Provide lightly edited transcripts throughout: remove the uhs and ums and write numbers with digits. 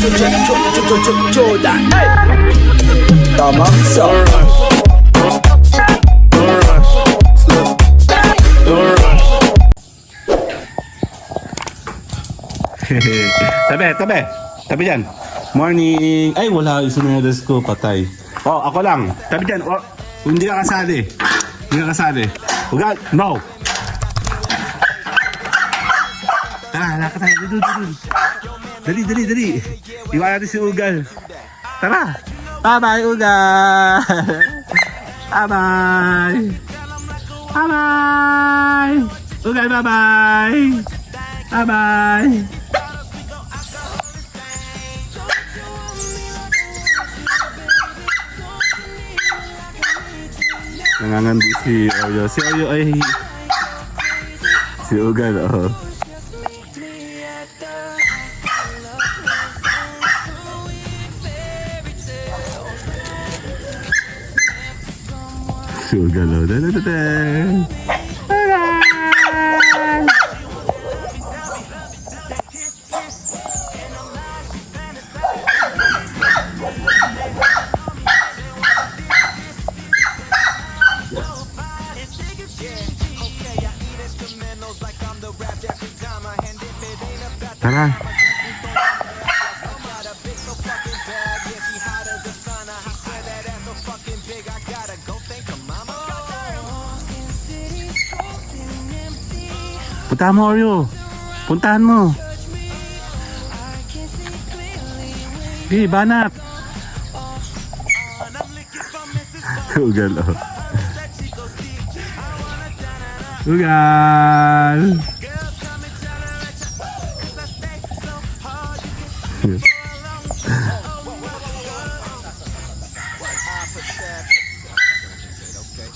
Jordan. Tamang sa Tabi dyan. Morning. Ay, wala yung sumedas ko, patay. Oh, ako lang. Tabi dyan. Oh, hindi ka kasali. Hindi ka kasali. Ugal, no. Tara, halaka tayo. Dali. Iwan natin si Ugal. Tara. Bye-bye, Ugal. Bye-bye. Bye-bye. Ugal, bye-bye. Bye-bye. Nangangandi si Oreo. Si Oreo ay... Si Ugal, oh. Si Ugal, oh. Tara. Puntahan mo, Oreo. Puntahan mo. Hey, banat. Ugal, oh. Ugal.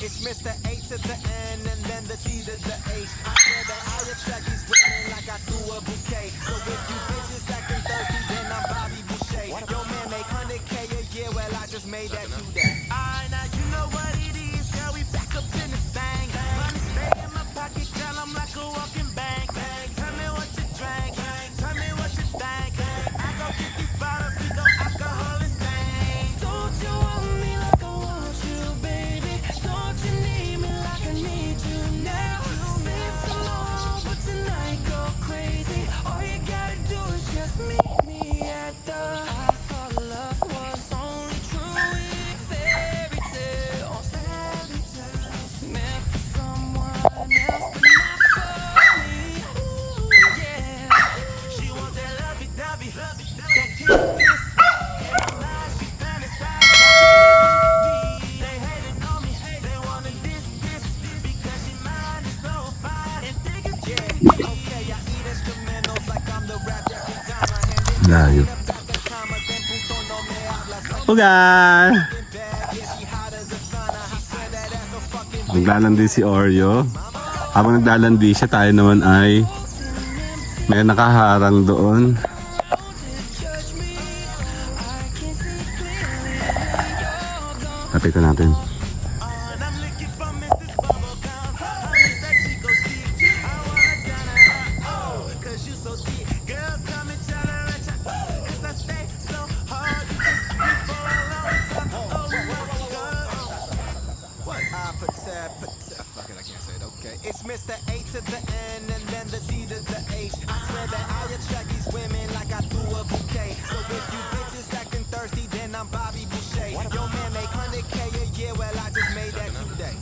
It's Mr. A to the N and then the T to the H. I swear that I attract these women like I threw a bouquet. So if you bitches acting thirsty, then I'm Bobby Boucher. Yo man make 100K a year, well I just made that today. Now you know what it is, girl, we back up in this thing. Money stay in my pocket, girl, I'm like a walking bank. Tell me what you drank, tell me what you think. I go get these bottles, we go alcohol and sing. Don't you want me like I want you, baby? Don't you need me like I need you now? Save tomorrow, but tonight go crazy. All you gotta do is just meet me at the. I thought love was only true in fairy tales. Meant for someone else, but not for me. Ooh, yeah. She wants that lovey-dovey, that kiss. She fantasized me. They hating on me, they wanna diss because she mine is so fine and thick as yeah. Okay, I eat instrumentals like I'm the rap every time I hand it Layo. back to commas then punto no me hablas like Ugal. bad. Yeah, she hot as a sauna. I swear that ass so fucking Naglalandi si Oreo. Habang naglalandi siya, tayo naman ay may nakaharang doon. Lapitan natin. It's Mr. A to the N and then the T to the H. I swear that I attract these women like I threw a bouquet. So if you bitches acting thirsty, then I'm Bobby Boucher. Yo man make 100K a year, well I just made that today.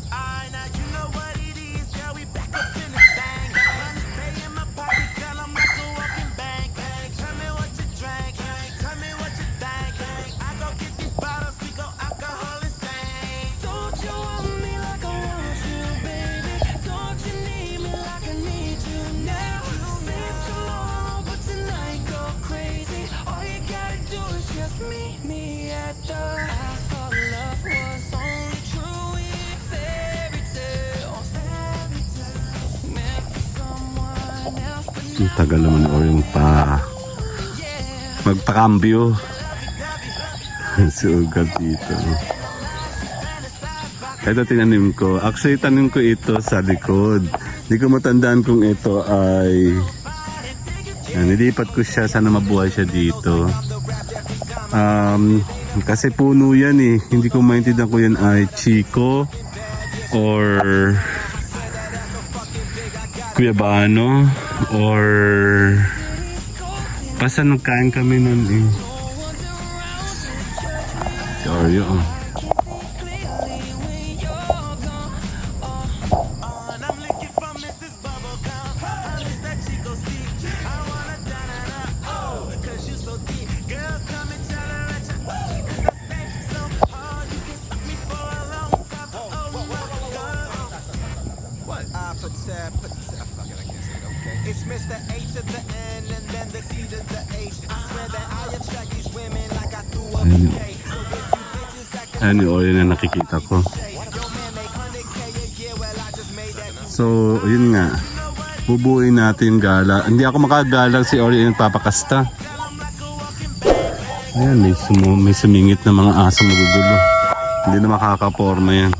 Now you know what it is, girl, we back up in this thing. Money stay in my pocket, girl, I'm like a walking bank. Tell me what you drank, tell me what you think. I go get these bottles, we go alcohol and sing. Don't you want me like I want you, baby? Don't you need me like I need you now? Save tomorrow, but tonight go crazy. All you gotta do is just meet me at the. I thought love was only true in fairy tales. Meant for someone else, but Ang tagal naman ni Oreo magpakambyo. Si Ugal dito. Ito tinanim ko. Actually, tanim ko ito sa likod. Hindi ko matandaan kung ito ay... Yan, nilipat ko siya. Sana mabuhay siya dito. Kasi puno yan eh. Hindi ko maintindihan kung yan ay Chico or Cuyabano or basta nagkain kami nun eh. Si Oreo. Fuck it, I can't say it, okay. It's Mr. A to the N and then the C to the H. I swear that I attract these women like I threw a bouquet. So if you bitches acting Ayan yung Oreo na nakikita ko. yo man make 100K a year, well I just made that. So, yun nga. Bubuin natin yung gala. Hindi ako makagalang si Oreo yung papakasta. Ayan, may sumingit na mga asong magugulo. Hindi na makakaporma yan.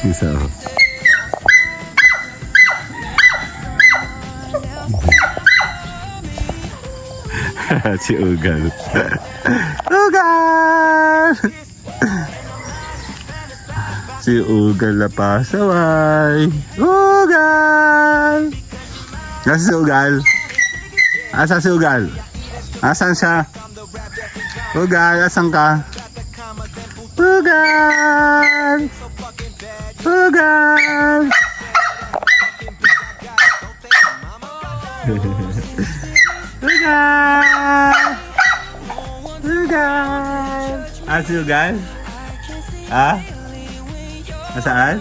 Isa. Si Ugal. Ugal! Si Ugal na pasaway. Ugal! Nasaan si Ugal? Asan si Ugal? Asan siya? Ugal, asan ka? Ugal! Ugal! Ugal! Ugal! Ah, si Ugal? Ah? Nasaan?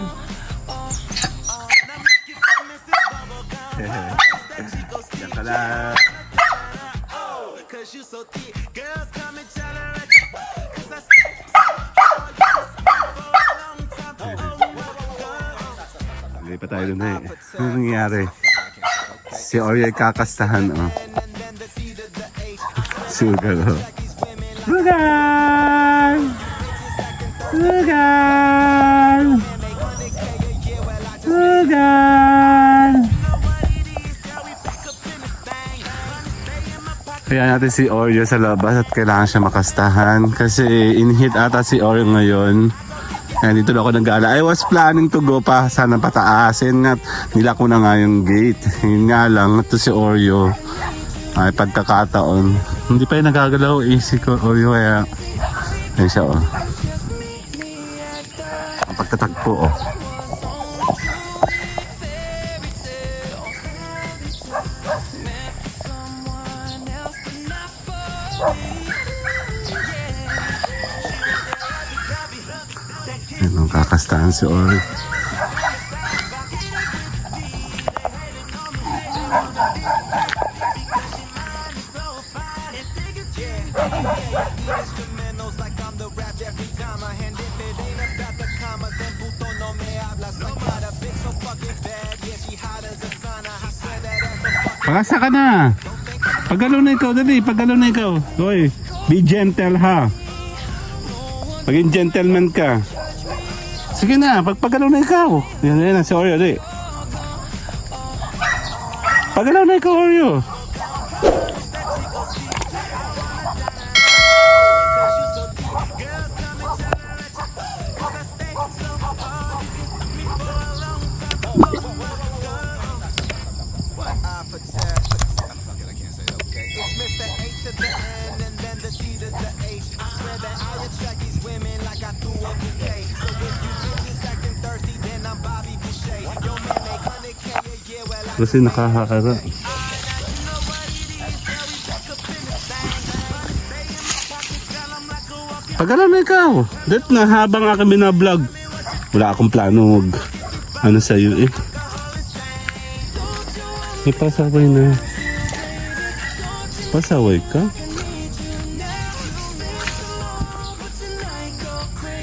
Yan ka lang. Cause you so thick, girls come and tell her cause I Hindi pa tayo dun eh. Ano nangyayari? Si Oreo ay kakastahan, oh. Si Ugal, oh. Ugal! Ugal! Ugal! Kaya natin si Oreo sa labas at kailangan siya makastahan. Kasi in-hit ata si Oreo ngayon. Kaya dito na ako nag-gala. I was planning to go pa sana pataasin at nila ko na nga yung gate. Yun nga lang, ito si Oreo. Ay pagkakataon. Hindi pa yung nagagalaw easy ko Oreo kaya. Ayun siya oh. Ang pagtatagpo oh. Ayun, kakastahan si Oreo. instrumentals like I'm the rap every time I hand if it ain't about the commas then puto no me hablas. I got a bitch so fucking bad, yeah she hot as a sauna. I swear that ass so fucking Pakasa ka na. Pagalaw na ikaw, dali. Pagalaw na ikaw. Hoy, be gentle ha. Maging gentleman ka. Sige na, pagpagalaw na ikaw. Yan na si Oreo, dali. Pagalaw na ikaw, Oreo. fuck it, I can't say it, okay. It's Mr. A to the N and then the C to the H. I swear that I attract these women like I threw a bouquet. So if you bitches acting thirsty, then I'm Bobby Boucher. Yo man make 100K a year, well I Kasi nakahakara. Pagalaw na ikaw. Dat na habang aking binablog. Wala akong plano mag ano sa'yo eh. May pasaway na. Pasaway ka?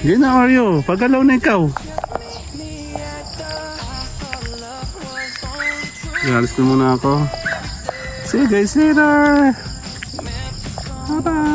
Hindi na Oreo. Pagalaw na ikaw. Alis na muna ako. See you guys later. Bye-bye!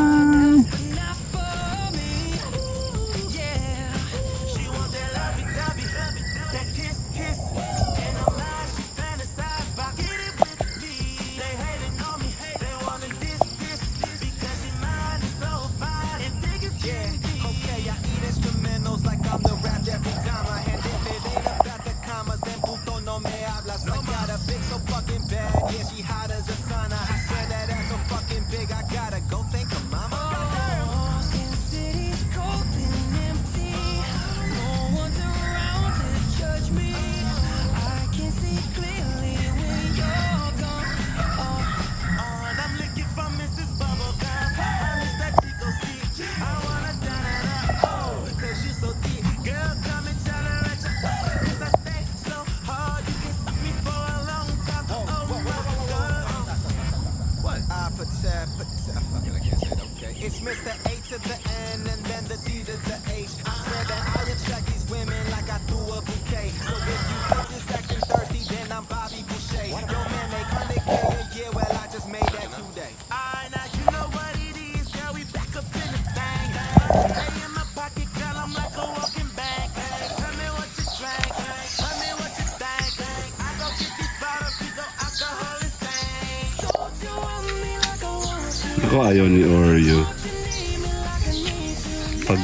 It's Mr. A to the N and then the C to the H. I swear that I attract these women like I threw a bouquet. So if you bitches acting thirsty, then I'm Bobby Boucher. Yo man, they 100K a year, well I just made that today. Alright, now you know what it is, girl, we back up in this thing. Stay in my pocket, girl, I'm like a walking bank. Tell me what you drank, tell me what you think. I go get these bottles, we go alcohol and sing. Don't you want me like I want you? Ako ayaw ni Oreo. Pag...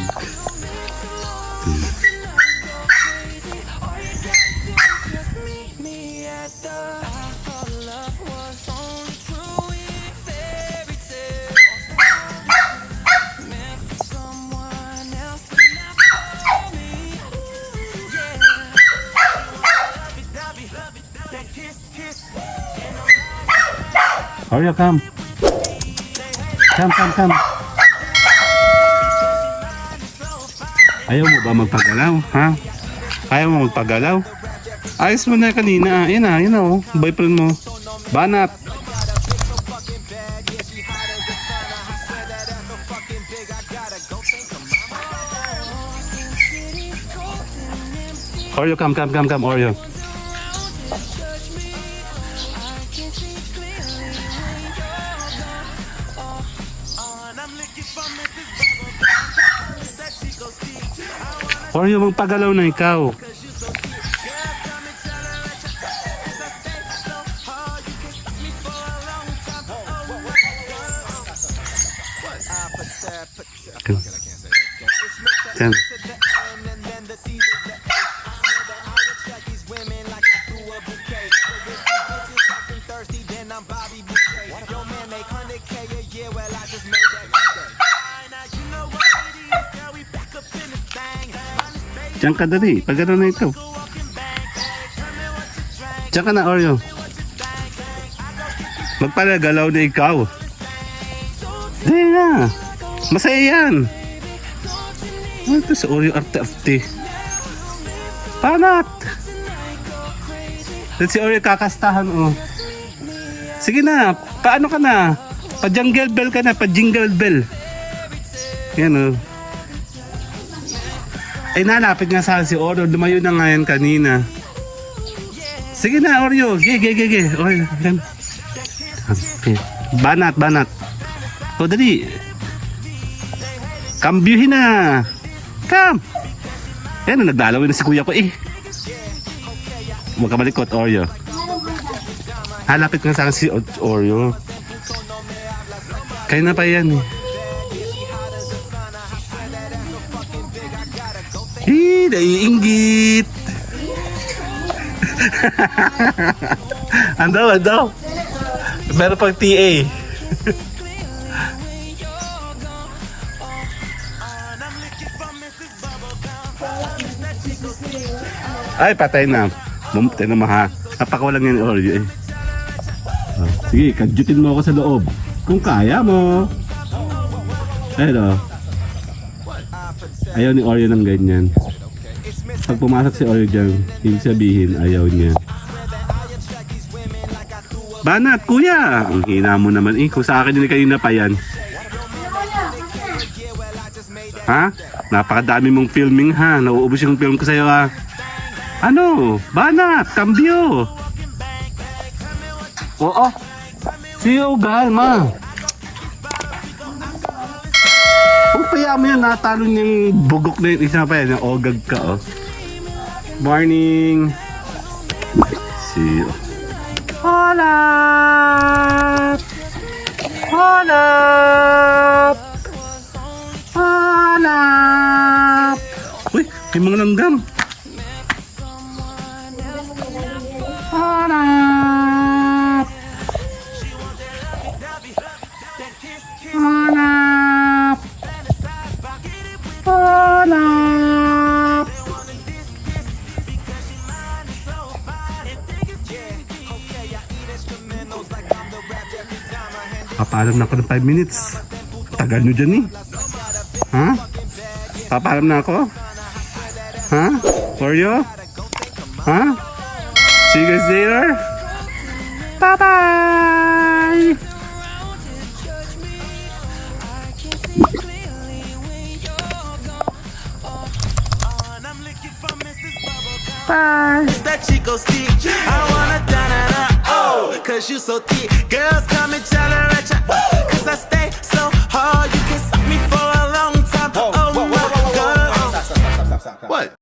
Oreo, come. Come. Ayaw mo ba magpagalaw, ha? Ayaw mo magpagalaw? Ayos mo na kanina. Yan na, oh. Boyfriend mo. Banat. Oreo, come, Oreo. Oreo, magpagalaw na ikaw. Yan. Diyan ka dali, pagano na ito. Diyan ka na, Oreo. Magpalagalaw na ikaw. Dali na. Masaya yan. Ano ito sa Oreo arte-arte? Panat! Dito si Oreo kakastahan, oh. Sige na, paano ka na? Pa-jungle bell ka na, pa-jingle bell. Yan, oh. Ay, nalapit nga sa si Oreo. Lumayo na nga yan kanina. Sige na, Oreo. Ge. Oreo, yan. Okay. Banat. O, dali. Kambyuhin na. Come. Yan, nagdalawin na si kuya ko eh. Huwag ka malikot, Oreo. Halapit nga sa si Oreo. Kaya na pa yan eh. Naiinggit. Andaw. Meron pang TA. Ay, patay na. Bumutay na maha. Napakawalan yan Oreo eh. Sige, kadjutin mo ako sa loob. Kung kaya mo. Ayun o. Ayaw ni Oreo ng ganyan. Pag pumasok si Oreo dyan, ibig sabihin ayaw niya. Banat, kuya! Ang hina mo naman eh. Kung sa akin din kanina pa yan. Ha? Napakadami mong filming ha. Nauubos yung film ko sa'yo ha. Ano? Banat, kambyo! Oo. See you, Galma. Kung paya mo yan, natalo niyang bugok na yung isa pa yan. Yung ogag ka, oh. Morning! Si... Hanap! Hanap! Hanap! Uy, may mga langgam. Hanap! Hanap! Hanap! Papalam na ako ng 5 minutes. Tagal nyo dyan eh. Ha? Papalam na ako? Ha? For you? Ha? See you guys later? Bye-bye! Bye! That Chico stick, I wanna down it up, oh, cause you so thick. Girls come and tell her at ya, cause I stay